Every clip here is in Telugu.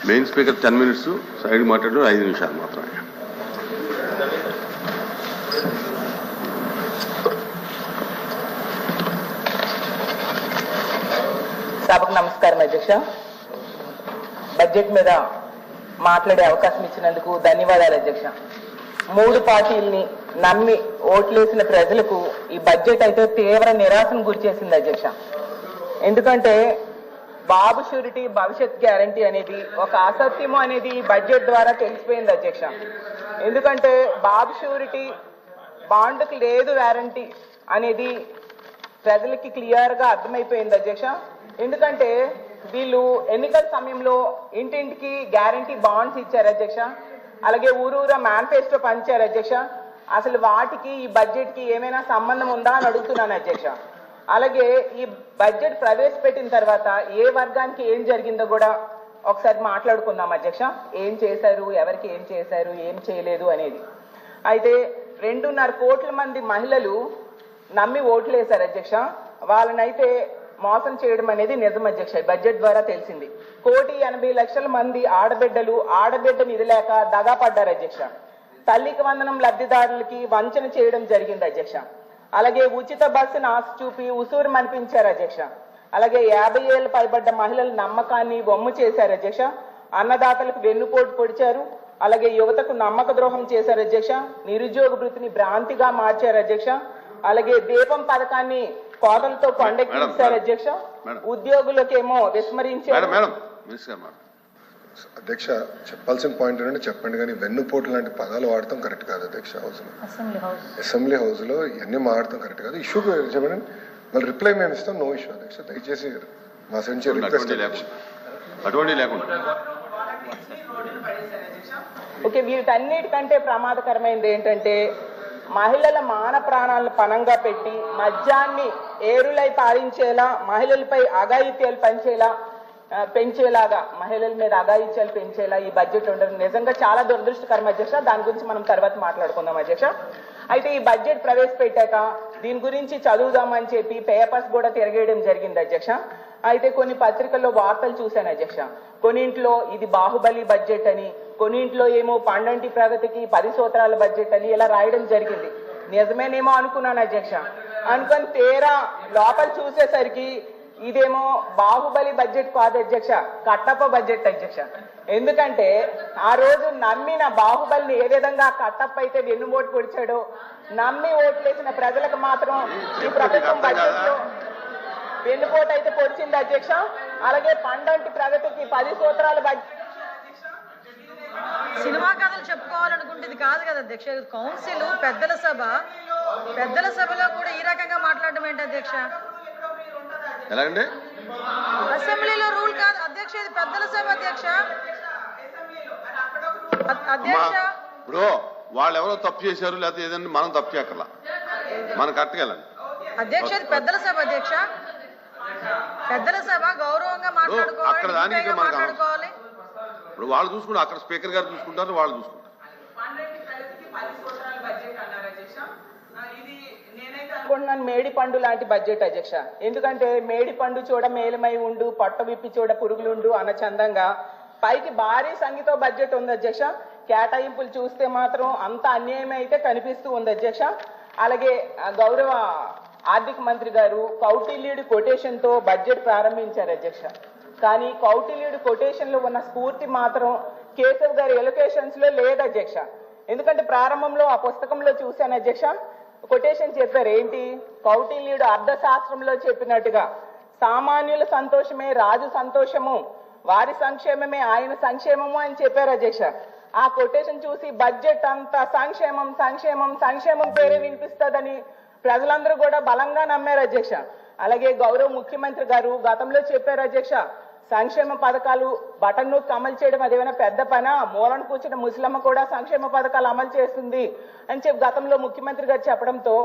మెయిన్ స్పీకర్ 10 minutes, సైడ్ మాట్లాడు 5 నిమిషాలు మాత్రమే. సభకు నమస్కారం అధ్యక్ష. బడ్జెట్ మీద మాట్లాడే అవకాశం ఇచ్చినందుకు ధన్యవాదాలు అధ్యక్ష. 3 పార్టీల్ని నమ్మి ఓట్లేసిన ప్రజలకు ఈ బడ్జెట్ అయితే తీవ్ర నిరాశను గురిచేసింది అధ్యక్ష. ఎందుకంటే బాబు షూరిటీ భవిష్యత్ గ్యారంటీ అనేది ఒక అసత్యము అనేది ఈ బడ్జెట్ ద్వారా తెలిసిపోయింది అధ్యక్ష. ఎందుకంటే బాబు షూరిటీ బాండ్కి లేదు వారంటీ అనేది ప్రజలకి క్లియర్గా అర్థమైపోయింది అధ్యక్ష. ఎందుకంటే వీళ్ళు ఎన్నికల సమయంలో ఇంటింటికి గ్యారంటీ బాండ్స్ ఇచ్చారు అధ్యక్ష. అలాగే ఊరూరా మేనిఫెస్టో పంచారు అధ్యక్ష. అసలు వాటికి ఈ బడ్జెట్కి ఏమైనా సంబంధం ఉందా అని అడుగుతున్నాను అధ్యక్ష. అలాగే ఈ బడ్జెట్ ప్రవేశపెట్టిన తర్వాత ఏ వర్గానికి ఏం జరిగిందో కూడా ఒకసారి మాట్లాడుకుందాం అధ్యక్ష. ఏం చేశారు, ఎవరికి ఏం చేశారు, ఏం చేయలేదు అనేది. అయితే 2.5 కోట్ల మంది మహిళలు నమ్మి ఓట్లు వేశారు అధ్యక్ష. వాళ్ళనైతే మోసం చేయడం అనేది నిజం అధ్యక్ష. బడ్జెట్ ద్వారా తెలిసింది. 1,80,00,000 మంది ఆడబిడ్డలు ఆడబిడ్డను ఇది లేక దగా పడ్డారు అధ్యక్ష. తల్లికి వందనం లబ్ధిదారులకి వంచన చేయడం జరిగింది అధ్యక్ష. అలాగే ఉచిత బస్సును ఆశ చూపి ఉసూరు మనిపించారు అధ్యక్ష. అలాగే 50 ఏళ్ళు పైబడ్డ మహిళల నమ్మకాన్ని వమ్ము చేశారు అధ్యక్ష. అన్నదాతలకు వెన్నుపోటు పొడిచారు. అలాగే యువతకు నమ్మక ద్రోహం చేశారు అధ్యక్ష. నిరుద్యోగ వృత్తిని భ్రాంతిగా మార్చారు అధ్యక్ష. అలాగే దీపం పథకాన్ని కోతలతో కొండెక్కించారు అధ్యక్ష. ఉద్యోగులకేమో విస్మరించారు. అధ్యక్ష, చెప్పాల్సిన పాయింట్ ఏంటంటే చెప్పండి, కానీ వెన్నుపోటు లాంటి పదాలు వాడటం కరెక్ట్ కాదు అధ్యక్ష. అసెంబ్లీ హౌస్ లో ఇవన్నీ మాడటం కరెక్ట్ కాదు. ఇష్యూ చెప్పండి, మళ్ళీ రిప్లై మేము ఇస్తాం. నో ఇష్యూ అధ్యక్ష. దయచేసి మా నుంచి రిక్వెస్ట్. ఓకే, వీటన్నిటికంటే ప్రమాదకరమైనది ఏంటంటే మహిళల మాన ప్రాణాలను పణంగా పెట్టి మద్యాన్ని ఏరులై పారించేలా, మహిళలపై అఘాయిత్యాలు పెంచేలాగా మహిళల మీద అఘాయిత్యాలు పెంచేలా ఈ బడ్జెట్ ఉండడం నిజంగా చాలా దురదృష్టకరం అధ్యక్ష. దాని గురించి మనం తర్వాత మాట్లాడుకుందాం అధ్యక్ష. అయితే ఈ బడ్జెట్ ప్రవేశపెట్టాక దీని గురించి చదువుదామని చెప్పి పేపర్స్ కూడా తిరగేయడం జరిగింది అధ్యక్ష. అయితే కొన్ని పత్రికల్లో వార్తలు చూశాను అధ్యక్ష. కొన్నింట్లో ఇది బాహుబలి బడ్జెట్ అని, కొన్నింట్లో ఏమో పండంటి ప్రగతికి 10 సూత్రాల బడ్జెట్ అని ఇలా రాయడం జరిగింది. నిజమేనేమో అనుకున్నాను అధ్యక్ష. అనుకొని తీరా లోపల చూసేసరికి ఇదేమో బాహుబలి బడ్జెట్ కాదు అధ్యక్ష, కట్టప్ప బడ్జెట్ అధ్యక్ష. ఎందుకంటే ఆ రోజు నమ్మిన బాహుబలిని ఏ విధంగా కట్టప్ప అయితే వెన్నుపోటు పొడిచాడో, నమ్మి ఓట్లేసిన ప్రజలకు మాత్రం ఈ ప్రభుత్వం బడ్జెట్ లో వెన్నుపోటు అయితే పొడిచింది అధ్యక్ష. అలాగే పండంటి ప్రగతికి 10 సూత్రాల బడ్జెట్. సినిమా కథలు చెప్పుకోవాలనుకుంటే ఇది కాదు కదా అధ్యక్ష. కౌన్సిల్ పెద్దల సభలో కూడా ఈ రకంగా మాట్లాడడం ఏంటి అధ్యక్ష? ఎలాగండి? అసెంబ్లీలో రూల్ కాదు అధ్యక్ష, ఇది పెద్దల సభ అధ్యక్ష. అధ్యక్ష, ఇప్పుడు వాళ్ళు ఎవరో తప్పు చేశారు, లేకపోతే ఏదైనా మనం తప్పు చేయక్కర్లా, మనం కరెక్ట్కెళ్ళండి అధ్యక్ష. ఇది పెద్దల సభ అధ్యక్ష. పెద్దల సభ గౌరవంగా మాట్లాడుకోవాలి. ఇప్పుడు వాళ్ళు చూసుకుంటారు, అక్కడ స్పీకర్ గారు చూసుకుంటారు, వాళ్ళు చూసుకుంటారు. మేడి పండు లాంటి బడ్జెట్ అధ్యక్ష. ఎందుకంటే మేడి పండు చూడ మేలమై ఉండు, పట్ట విప్పి చూడ పురుగులుండు అన్న చందంగా పైకి భారీ సంఖ్యతో బడ్జెట్ ఉంది అధ్యక్ష. కేటాయింపులు చూస్తే మాత్రం అంత అన్యాయం అయితే కనిపిస్తూ ఉంది అధ్యక్ష. అలాగే గౌరవ ఆర్థిక మంత్రి గారు కౌటిల్యుడి కొటేషన్ తో బడ్జెట్ ప్రారంభించారు అధ్యక్ష. కానీ కౌటిల్యుడి కొటేషన్ లో ఉన్న స్ఫూర్తి మాత్రం కేశవ్ గారి ఎలొకేషన్స్ లో లేదు అధ్యక్ష. ఎందుకంటే ప్రారంభంలో ఆ పుస్తకంలో చూశాను అధ్యక్ష, కొటేషన్ చెప్పారు. ఏంటి? కౌటిల్యుడు అర్థశాస్త్రంలో చెప్పినట్టుగా సామాన్యుల సంతోషమే రాజు సంతోషము, వారి సంక్షేమమే ఆయన సంక్షేమము అని చెప్పారు అధ్యక్ష. ఆ కొటేషన్ చూసి బడ్జెట్ అంతా సంక్షేమం సంక్షేమం సంక్షేమం పేరే వినిపిస్తుందని ప్రజలందరూ కూడా బలంగా నమ్మారు అధ్యక్ష. అలాగే గౌరవ ముఖ్యమంత్రి గారు గతంలో చెప్పారు అధ్యక్ష, సంక్షేమ పథకాలు బటన్ నొక్కి అమలు చేయడం అదేమైనా పెద్ద పనా, మూలన కూర్చున్న ముసలమ్మ కూడా సంక్షేమ పథకాలు అమలు చేస్తుంది అని చెప్పి గతంలో ముఖ్యమంత్రి గారు చెప్పడంతో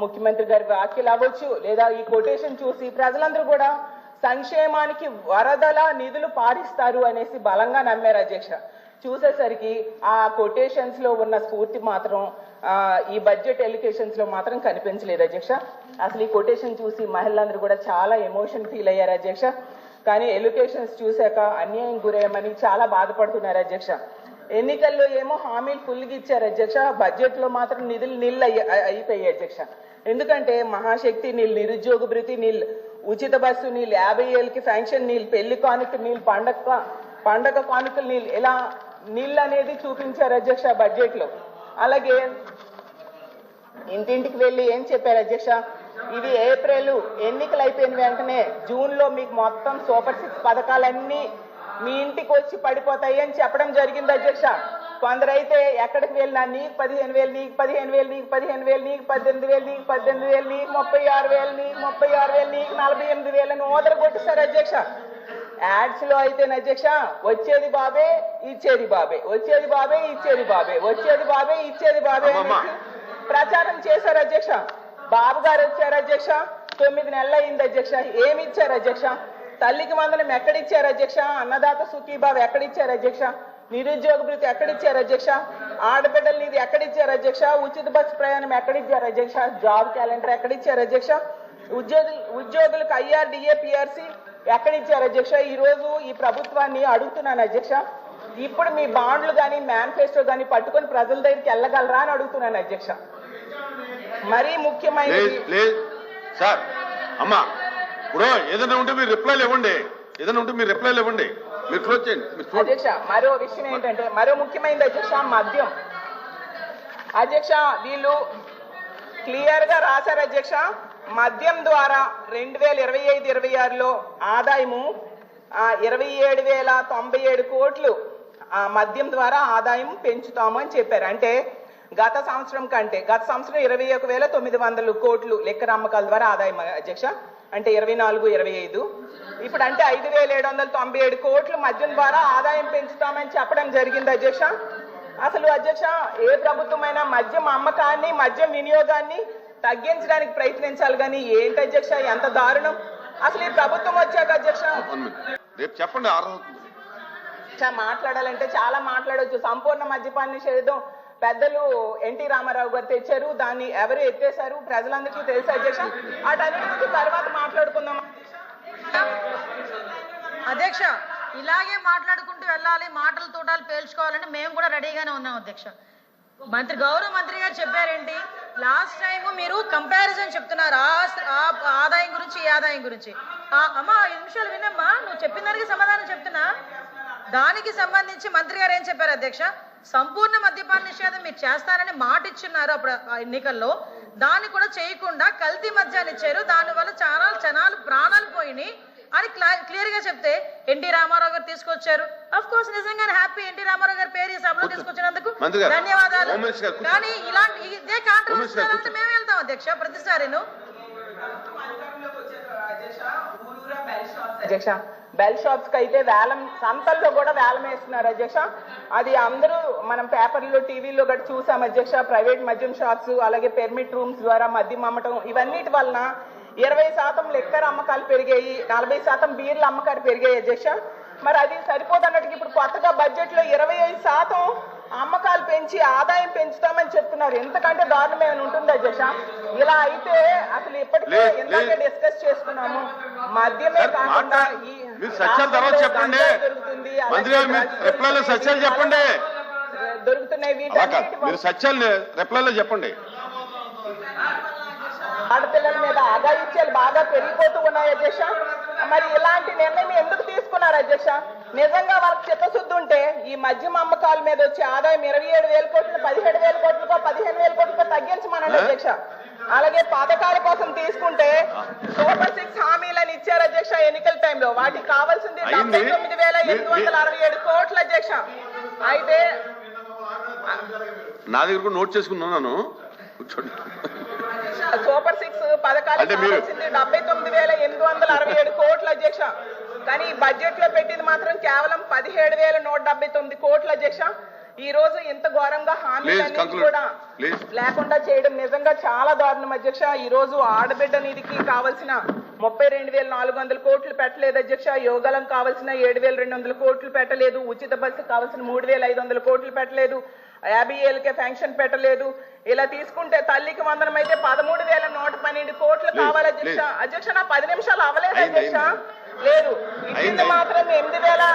ముఖ్యమంత్రి గారి వ్యాఖ్యలు అవ్వచ్చు లేదా ఈ కొటేషన్ చూసి ప్రజలందరూ కూడా సంక్షేమానికి వరదల నిధులు పారిస్తారు అనేసి బలంగా నమ్మారు అధ్యక్ష. చూసేసరికి ఆ కొటేషన్స్ లో ఉన్న స్ఫూర్తి మాత్రం ఈ బడ్జెట్ ఎలికేషన్స్ లో మాత్రం కనిపించలేదు అధ్యక్ష. అసలు ఈ కొటేషన్ చూసి మహిళలందరూ కూడా చాలా ఎమోషన్ ఫీల్ అయ్యారు అధ్యక్ష. కానీ ఎడ్యుకేషన్స్ చూశాక అన్యాయం గురయ్యమని చాలా బాధపడుతున్నారు అధ్యక్ష. ఎన్నికల్లో ఏమో హామీలు ఫుల్గా ఇచ్చారు అధ్యక్ష, బడ్జెట్ లో మాత్రం నిధులు నీళ్ళు అయిపోయాయి అధ్యక్ష. ఎందుకంటే మహాశక్తి నీళ్ళు, నిరుద్యోగ భృతి నీళ్ళు, ఉచిత బస్సు నీళ్ళు, 50 ఏళ్ళకి ఫెన్షన్ నీళ్ళు, పెళ్లి కానుక నీళ్ళు, పండగ కానుకలు నీళ్ళు, ఇలా నీళ్ళు అనేది చూపించారు అధ్యక్ష బడ్జెట్ లో. అలాగే ఇంటింటికి వెళ్ళి ఏం చెప్పారు అధ్యక్ష, ఇది ఏప్రిల్ ఎన్నికలు అయిపోయిన వెంటనే జూన్ లో మీకు మొత్తం సూపర్ 6 పథకాలన్నీ మీ ఇంటికి వచ్చి పడిపోతాయి అని చెప్పడం జరిగింది అధ్యక్ష. కొందరైతే ఎక్కడికి వెళ్ళినా నీకు 15,000, నీకు 15,000, నీకు 15,000, నీకు 18,000, నీకు 18,000, నీకు 36,000, నీకు 36,000, నీకు 48,000 అని ఓదర కొట్టేశారు అధ్యక్ష. యాడ్స్ లో అయితే అధ్యక్ష వచ్చేది బాబే ఇచ్చేది బాబే, వచ్చేది బాబే ఇచ్చేది బాబే, వచ్చేది బాబే ఇచ్చేది బాబే అని ప్రచారం చేశారు అధ్యక్ష. బాబు గారు వచ్చారు అధ్యక్ష, 9 నెలలు అయింది అధ్యక్ష, ఏమి ఇచ్చారు అధ్యక్ష? తల్లికి వందనం ఎక్కడిచ్చారు అధ్యక్ష? అన్నదాత సుఖీబాబు ఎక్కడిచ్చారు అధ్యక్ష? నిరుద్యోగ భృతి ఎక్కడిచ్చారు అధ్యక్ష? ఆడబిడ్డల నిధి ఎక్కడిచ్చారు అధ్యక్ష? ఉచిత బస్సు ప్రయాణం ఎక్కడిచ్చారు అధ్యక్ష? జాబ్ క్యాలెండర్ ఎక్కడిచ్చారు అధ్యక్ష? ఉద్యోగులకు IRDA PRC ఎక్కడిచ్చారు అధ్యక్ష? ఈ రోజు ఈ ప్రభుత్వాన్ని అడుగుతున్నాను అధ్యక్ష, ఇప్పుడు మీ బాండ్లు కానీ మేనిఫెస్టో కానీ పట్టుకొని ప్రజల దగ్గరికి వెళ్ళగలరా అని అడుగుతున్నాను అధ్యక్ష. మరీ ముఖ్యమైనది సార్ అమ్మా, ఇప్పుడు ఏదైనా ఉంటే మీరు రిప్లైలు ఇవ్వండి, ఏదైనా ఉంటే మీరు రిప్లైలు ఇవ్వండి, మీరు క్లోజ్ చేయండి. అధ్యక్ష మరో విషయం ఏంటంటే, మరో ముఖ్యమైనది అధ్యక్ష మద్యం. అధ్యక్ష వీళ్ళు క్లియర్ గా రాశారు అధ్యక్ష, మద్యం ద్వారా 2025-26లో ఆదాయము 27,097 కోట్లు మద్యం ద్వారా ఆదాయం పెంచుతాము అని చెప్పారు. అంటే గత సంవత్సరం 21,900 కోట్లు లెక్కర అమ్మకాల ద్వారా ఆదాయం అధ్యక్ష. అంటే 24-25 ఇప్పుడు అంటే 5,797 కోట్లు మద్యం ద్వారా ఆదాయం పెంచుతామని చెప్పడం జరిగింది అధ్యక్ష. అసలు అధ్యక్ష ఏ ప్రభుత్వమైనా మద్యం అమ్మకాన్ని, మద్యం వినియోగాన్ని తగ్గించడానికి ప్రయత్నించాలి కానీ ఏంటి అధ్యక్ష ఎంత దారుణం. అసలు ఈ ప్రభుత్వం వచ్చాక అధ్యక్ష రేపు చెప్పండి, మాట్లాడాలంటే చాలా మాట్లాడవచ్చు. సంపూర్ణ మద్యపాన నిషేధం పెద్దలు ఎన్టీ రామారావు గారు తెచ్చారు, దాన్ని ఎవరు ఎత్తేశారు ప్రజలందరికీ తెలుసు అధ్యక్ష. వాటన్నిటి తర్వాత మాట్లాడుకుందాం అధ్యక్ష. ఇలాగే మాట్లాడుకుంటూ వెళ్ళాలి, మాటలు తోటాలు పేల్చుకోవాలని మేము కూడా రెడీగానే ఉన్నాం అధ్యక్ష. గౌరవ మంత్రి గారు చెప్పారేంటి, లాస్ట్ టైం మీరు కంపారిజన్ చెప్తున్నారు ఆ ఆదాయం గురించి, ఈ ఆదాయం గురించి. అమ్మా 5 నిమిషాలు వినమ్మా, నువ్వు చెప్పిన దానికి సమాధానం చెప్తున్నా. దానికి సంబంధించి మంత్రి గారు ఏం చెప్పారు అధ్యక్ష, సంపూర్ణ మద్యపాన నిషేధం మీరు చేస్తారని మాట ఇచ్చున్నారు అప్పుడు ఎన్నికల్లో, దాన్ని కూడా చేయకుండా కల్తీ మద్యాన్ని ఇచ్చారు, దానివల్ల చాలా జనాలు ప్రాణాలు పోయినాయి అని క్లియర్ గా చెప్తే ఎన్టీ రామారావు గారు తీసుకొచ్చారు. అఫ్ కోర్స్ నిజంగానే హ్యాపీ, ఎన్టీ రామారావు గారు పేరు ఈ సభలో తీసుకొచ్చినందుకు ధన్యవాదాలు. కానీ ఇలాంటి ఇదే కాంట్రవర్సీ మేము వెళ్తాం అధ్యక్ష ప్రతిసారి. అధ్యక్ష బెల్ షాప్స్ కి అయితే వేలం, సంతల్లో కూడా వేలం వేస్తున్నారు అధ్యక్ష. అది అందరూ మనం పేపర్లో, టీవీలో కూడా చూసాం అధ్యక్ష. ప్రైవేట్ మద్యం షాప్స్, అలాగే పెర్మిట్ రూమ్స్ ద్వారా మద్యం అమ్మటం, ఇవన్నిటి వలన 20% లిక్కర్ అమ్మకాలు పెరిగాయి, 40% బీర్ల అమ్మకాలు పెరిగాయి అధ్యక్ష. మరి అది సరిపోదన్నట్టుగా ఇప్పుడు కొత్తగా బడ్జెట్ లో 25% అమ్మకాలు పెంచి ఆదాయం పెంచుతామని చెప్తున్నారు. ఎంతకంటే దారుణం ఏమైనా ఉంటుంది అధ్యక్ష? ఇలా అయితే అసలు ఇప్పటికే ఎంతగా డిస్కస్ చేసుకున్నాము, మద్యమే కాకుండా దొరుకుతున్నాయి చెప్పండి. ఆడపిల్లల మీద అఘాయిత్యాలు బాగా పెరిగిపోతూ ఉన్నాయి అధ్యక్ష. మరి ఇలాంటి నిర్ణయం ఎందుకు తీసుకున్నారు అధ్యక్ష? నిజంగా వాళ్ళకి చిత్తశుద్ధి ఉంటే ఈ మద్యం అమ్మకాల మీద వచ్చే ఆదాయం 27,000 కోట్లు 17,000 కోట్లకో 15,000 కోట్లకో తగ్గించమనండి అధ్యక్ష. అలాగే పథకాల కోసం తీసుకుంటే సూపర్ 6 హామీలను ఇచ్చారు అధ్యక్ష ఎన్నికల టైంలో, వాటికి కావాల్సింది 79,867 కోట్లు అధ్యక్ష. అయితే నా దగ్గర నోట్ చేసుకున్నాను, సూపర్ 6 పథకాలకు కావాల్సింది 79,867 కోట్లు అధ్యక్ష. కానీ ఈ బడ్జెట్ లో పెట్టింది మాత్రం కేవలం 17,179 కోట్లు అధ్యక్ష. ఈ రోజు ఇంత ఘోరంగా హామీలన్నీ కూడా లేకుండా చేయడం నిజంగా చాలా దారుణం అధ్యక్ష. ఈ రోజు ఆడబిడ్డ నిధికి కావాల్సిన 32,400 కోట్లు పెట్టలేదు అధ్యక్ష. యోగాలం కావాల్సిన 7,200 కోట్లు పెట్టలేదు. ఉచిత బస్సు కావాల్సిన 3,500 కోట్లు పెట్టలేదు. 50 ఏళ్ళకే ఫెన్షన్ పెట్టలేదు. ఇలా తీసుకుంటే తల్లికి వందనం అయితే 13,112 కోట్లు కావాలి అధ్యక్ష. అధ్యక్ష నా 10 నిమిషాలు అవ్వలేదు అధ్యక్ష. లేదు ఇచ్చింది మాత్రం 8,000.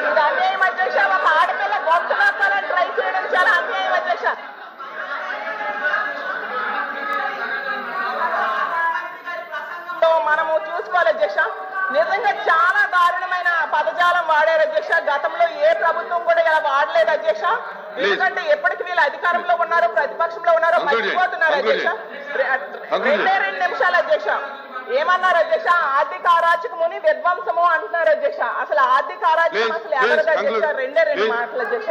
ఇది అన్యాయం అధ్యక్ష. ఒక ఆడపిల్ల గొంతు నొక్కాలని ట్రై చేయడం చాలా అన్యాయం అధ్యక్ష. మనము చూసుకోవాలి అధ్యక్ష. నిజంగా చాలా దారుణమైన పదజాలం వాడారు అధ్యక్ష. గతంలో ఏ ప్రభుత్వం కూడా ఇలా వాడలేదు అధ్యక్ష. ఎందుకంటే ఎప్పటికి వీళ్ళు అధికారంలో ఉన్నారో ప్రతిపక్షంలో ఉన్నారో మర్చిపోతున్నారు అధ్యక్ష. 2 నిమిషాలు అధ్యక్ష. ఏమన్నారు అధ్యక్ష? ఆర్థిక అరాచకముని విధ్వంసము అంటున్నారు అధ్యక్ష. అసలు ఆర్థిక అరాచకం అసలు ఎవరిది అధ్యక్ష? 2 మాటలు అధ్యక్ష.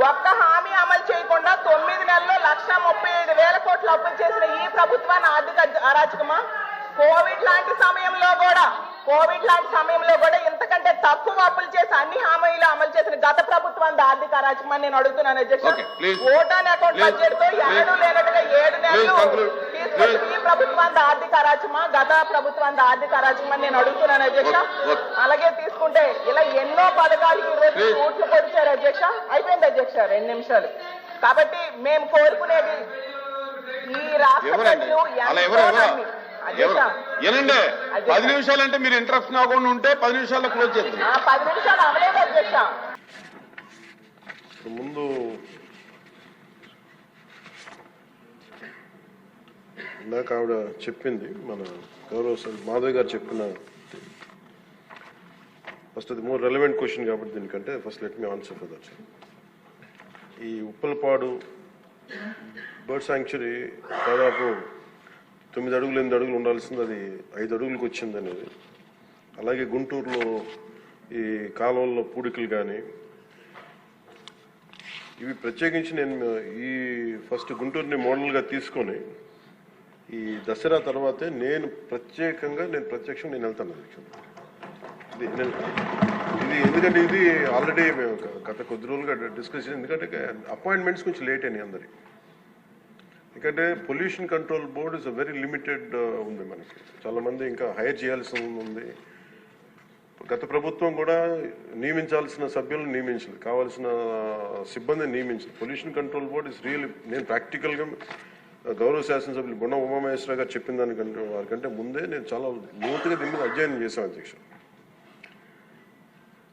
ఒక్క హామీ అమలు చేయకుండా 9 నెలల్లో 1,35,000 కోట్లు అప్పులు చేసిన ఈ ప్రభుత్వాన్ని ఆర్థిక అరాచకమా? కోవిడ్ లాంటి సమయంలో కూడా ఇంతకంటే తక్కువ అప్పులు చేసి అన్ని హామీలు అమలు చేసిన గత ప్రభుత్వం ఆర్థిక అరాచకమని నేను అడుగుతున్నాను అధ్యక్ష. ఓటాన్ అకౌంట్ బడ్జెట్ తో ఎన్నడూ లేనట్టుగా 7 నెలలు తీసుకొచ్చి ఈ ప్రభుత్వం ఆర్థిక అరాచకమా గత ప్రభుత్వం ఆర్థిక అరాచకమని నేను అడుగుతున్నాను అధ్యక్ష. అలాగే తీసుకుంటే ఇలా ఎన్నో పథకాలకి ఈరోజు ఓట్లు పొడిచారు అధ్యక్ష. అయిపోయింది అధ్యక్ష 2 నిమిషాలు. కాబట్టి మేము కోరుకునేది ఈ రాష్ట్ర ప్రజలు ఏనండి 10 నిమిషాలు అంటే మీరు ఇంట్రెస్ట్ కాకుండా ఉంటే 10 నిమిషాల్లో క్లోజ్ చేద్దాం. 10 నిమిషాలు అవలేదు అధ్యక్ష. ముందు ఇందాక ఆవిడ చెప్పింది, మన గౌరవ మాధవ్ గారు చెప్పిన ఫస్ట్ అది మోర్ రెలవెంట్ క్వశ్చన్ కాబట్టి దీనికంటే first let me answer for that. ఈ ఉప్పలపాడు బర్డ్ శాంక్చురీ దాదాపు 9 అడుగులు 8 అడుగులు ఉండాల్సింది అది 5 అడుగులకు వచ్చింది అనేది. అలాగే గుంటూరులో ఈ కాలువల్లో పూడికలు కానీ ఇవి ప్రత్యేకించి నేను ఈ ఫస్ట్ గుంటూరుని మోడల్గా తీసుకొని ఈ దసరా తర్వాతే నేను ప్రత్యక్షంగా నేను వెళ్తాను ఇది ఎందుకంటే ఇది ఆల్రెడీ మేము గత కొద్ది రోజులుగా డిస్కస్ చేసి, ఎందుకంటే అపాయింట్మెంట్స్ కొంచెం లేట్ అయినాయి అందరికి. ఎందుకంటే pollution control board is a very limited ఉంది మనకి. చాలా మంది ఇంకా హైర్ చేయాల్సి ఉంది. గత ప్రభుత్వం కూడా నియమించాల్సిన సభ్యులను నియమించలేదు, కావాల్సిన సిబ్బందిని నియమించలేదు. Pollution control board is real. నేను ప్రాక్టికల్గా గౌరవ శాసనసభ్యులు బొండ ఉమామహేశ్వర గారు చెప్పిన దానికంటే వారికంటే ముందే నేను చాలా లోతుగా దీని మీద అధ్యయనం చేశాను అధ్యక్ష.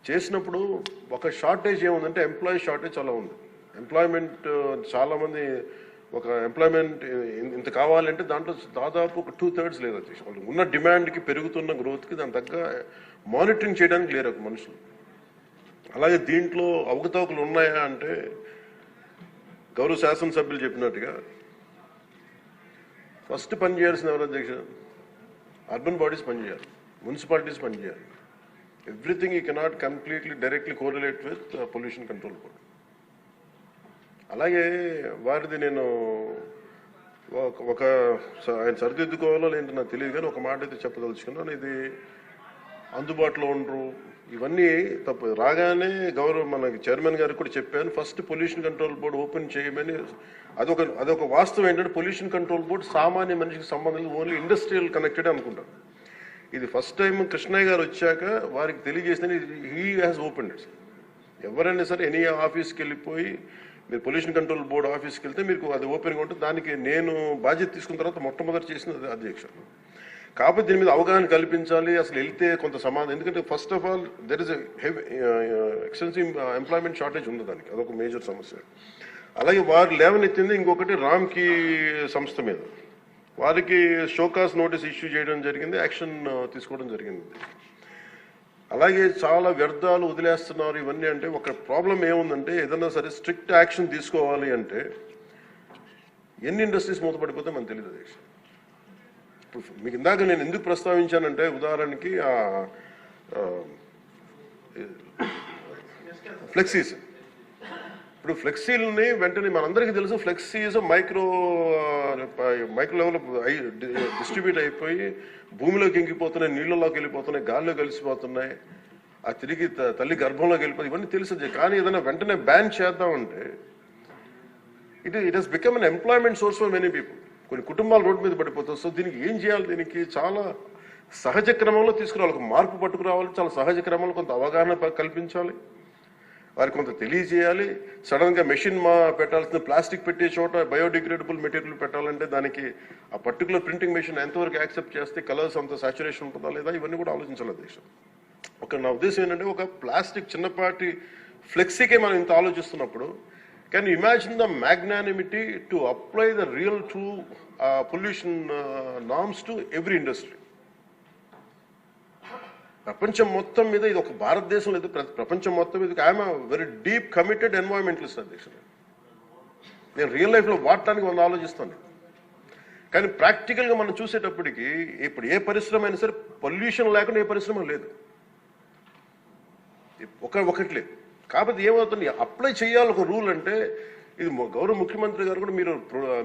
చేసినప్పుడు ఒక షార్టేజ్ ఏముందంటే ఎంప్లాయీ షార్టేజ్ చాలా ఉంది. ఎంప్లాయ్మెంట్ చాలా మంది ఒక ఎంప్లాయ్మెంట్ ఇంత కావాలంటే దాంట్లో దాదాపు ఒక 2/3 లేదు అధ్యక్ష. వాళ్ళు ఉన్న డిమాండ్కి పెరుగుతున్న గ్రోత్కి దాని తగ్గ మానిటరింగ్ చేయడానికి లేరు ఒక మనుషులు. అలాగే దీంట్లో అవకతవకలు ఉన్నాయా అంటే గౌరవ శాసనసభ్యులు చెప్పినట్టుగా ఫస్ట్ పని చేయాల్సిన ఎవరు అధ్యక్ష? అర్బన్ బాడీస్ పనిచేయాలి, మున్సిపాలిటీస్ పనిచేయాలి. Everything you cannot completely directly correlate with pollution control board. అలాగే వారిది నేను ఆయన సరిదిద్దుకోవాలో లేదంటే నాకు తెలియదు, కానీ ఒక మాట అయితే చెప్పదలుచుకున్నాను. ఇది అందుబాటులో ఉండరు, ఇవన్నీ తప్పు. రాగానే మనకి చైర్మన్ గారికి కూడా చెప్పాను, first pollution control board open చేయమని. అదొక వాస్తవం ఏంటంటే పొల్యూషన్ కంట్రోల్ బోర్డు సామాన్య మనిషికి సంబంధం లేదు, ఓన్లీ ఇండస్ట్రియల్ కనెక్టెడ్ అనుకుంటాను. ఇది ఫస్ట్ టైం కృష్ణయ్య గారు వచ్చాక వారికి తెలియజేసిన హీ హ్యాస్ ఓపెన్ ఇట్. ఎవరైనా సరే ఎనీ ఆఫీస్కి వెళ్ళిపోయి మీరు పొల్యూషన్ కంట్రోల్ బోర్డు ఆఫీస్కి వెళ్తే మీకు అది ఓపెన్గా ఉంటుంది. దానికి నేను బాధ్యత తీసుకున్న తర్వాత మొట్టమొదటి చేసిన అధ్యక్ష. కాకపోతే దీని మీద అవగాహన కల్పించాలి, అసలు వెళ్తే కొంత సమాధానం. ఎందుకంటే first of all there is extensive employment shortage ఉంది, దానికి అదొక మేజర్ సమస్య. అలాగే వారు లేవనెత్తింది ఇంకొకటి రామ్కి సంస్థ మీద, వారికి షోకాస్ నోటీస్ ఇష్యూ చేయడం జరిగింది, యాక్షన్ తీసుకోవడం జరిగింది. అలాగే చాలా వ్యర్థాలు వదిలేస్తున్నారు ఇవన్నీ. అంటే ఒక ప్రాబ్లం ఏముందంటే ఏదన్నా సరే స్ట్రిక్ట్ యాక్షన్ తీసుకోవాలి అంటే ఎన్ని ఇండస్ట్రీస్ మూతపడిపోతే మనకు తెలియదు అధ్యక్ష. ఇప్పుడు మీకు ఇందాక నేను ఎందుకు ప్రస్తావించానంటే ఉదాహరణకి ఫ్లెక్సీస్. ఇప్పుడు ఫ్లెక్సీలని వెంటనే మనందరికీ తెలుసు, ఫ్లెక్సీస్ మైక్రో లెవెల్ డిస్ట్రిబ్యూట్ అయిపోయి భూమిలోకి ఇంకిపోతున్నాయి, నీళ్ళలోకి వెళ్ళిపోతున్నాయి, గాల్లో కలిసిపోతున్నాయి, ఆ తిరిగి తల్లి గర్భంలోకి వెళ్ళిపోతుంది, ఇవన్నీ తెలుసు. కానీ ఏదైనా వెంటనే బ్యాన్ చేద్దామంటే it has become an employment source for many people. కొన్ని కుటుంబాలు రోడ్డు మీద పడిపోతాయి. సో దీనికి ఏం చేయాలి? దీనికి చాలా సహజ క్రమంలో తీసుకురావాలి, ఒక మార్పు పట్టుకురావాలి, చాలా సహజ క్రమంలో కొంత అవగాహన కల్పించాలి. వారికి కొంత తెలియజేయాలి. సడన్ గా మెషిన్ పెట్టాల్సిన ప్లాస్టిక్ పెట్టే చోట బయోడిగ్రేడబుల్ మెటీరియల్ పెట్టాలంటే దానికి ఆ పర్టికులర్ ప్రింటింగ్ మెషిన్ ఎంతవరకు యాక్సెప్ట్ చేస్తే కలర్స్ అంత సాచురేషన్ ఉంటుందా లేదా ఇవన్నీ కూడా ఆలోచించాలి అధ్యక్ష. నా ఉద్దేశం ఏంటంటే ఒక ప్లాస్టిక్ చిన్నపాటి ఫ్లెక్సీకే మనం ఇంత ఆలోచిస్తున్నప్పుడు can you imagine the magnanimity to apply the real true pollution norms to every industry. ప్రపంచం మొత్తం మీద ఇది ఒక భారతదేశం లేదు, ప్రపంచం మొత్తం మీద I'm very deep committed environmentalist అధ్యక్ష. నేను రియల్ లైఫ్లో వాడటానికి మనం ఆలోచిస్తాను. కానీ ప్రాక్టికల్గా మనం చూసేటప్పటికి ఇప్పుడు ఏ పరిశ్రమ అయినా సరే పొల్యూషన్ లేకుండా ఏ పరిశ్రమ లేదు, ఒకటి లేదు. కాకపోతే ఏమవుతుంది, అప్లై చేయాలి ఒక రూల్ అంటే ఇది గౌరవ ముఖ్యమంత్రి గారు కూడా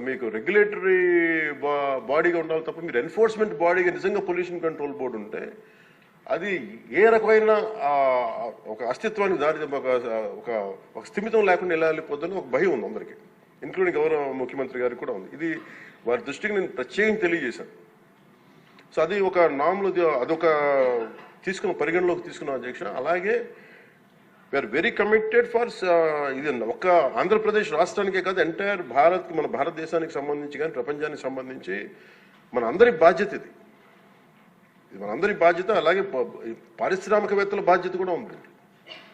మీకు రెగ్యులేటరీ బాడీగా ఉండాలి తప్ప మీరు ఎన్ఫోర్స్మెంట్ బాడీగా నిజంగా పొల్యూషన్ కంట్రోల్ బోర్డు ఉంటే అది ఏ రకమైన ఒక అస్తిత్వానికి దారి ఒక స్థిమితం లేకుండా ఎలా వెళ్ళిపోతుందని ఒక భయం ఉంది అందరికీ, ఇంక్లూడింగ్ గౌరవ ముఖ్యమంత్రి గారికి కూడా ఉంది. ఇది వారి దృష్టికి నేను ప్రత్యేకంగా తెలియజేశాను. సో అది ఒక నామ్లో అదొక పరిగణలోకి తీసుకున్నాం అధ్యక్ష. అలాగే వీఆర్ వెరీ కమిటెడ్ ఫర్ ఇది ఒక ఆంధ్రప్రదేశ్ రాష్ట్రానికే కాదు, ఎంటైర్ మన భారతదేశానికి సంబంధించి కానీ ప్రపంచానికి సంబంధించి మన అందరి బాధ్యత ఇది మనందరి బాధ్యత. అలాగే పారిశ్రామికవేత్తల బాధ్యత కూడా ఉంది.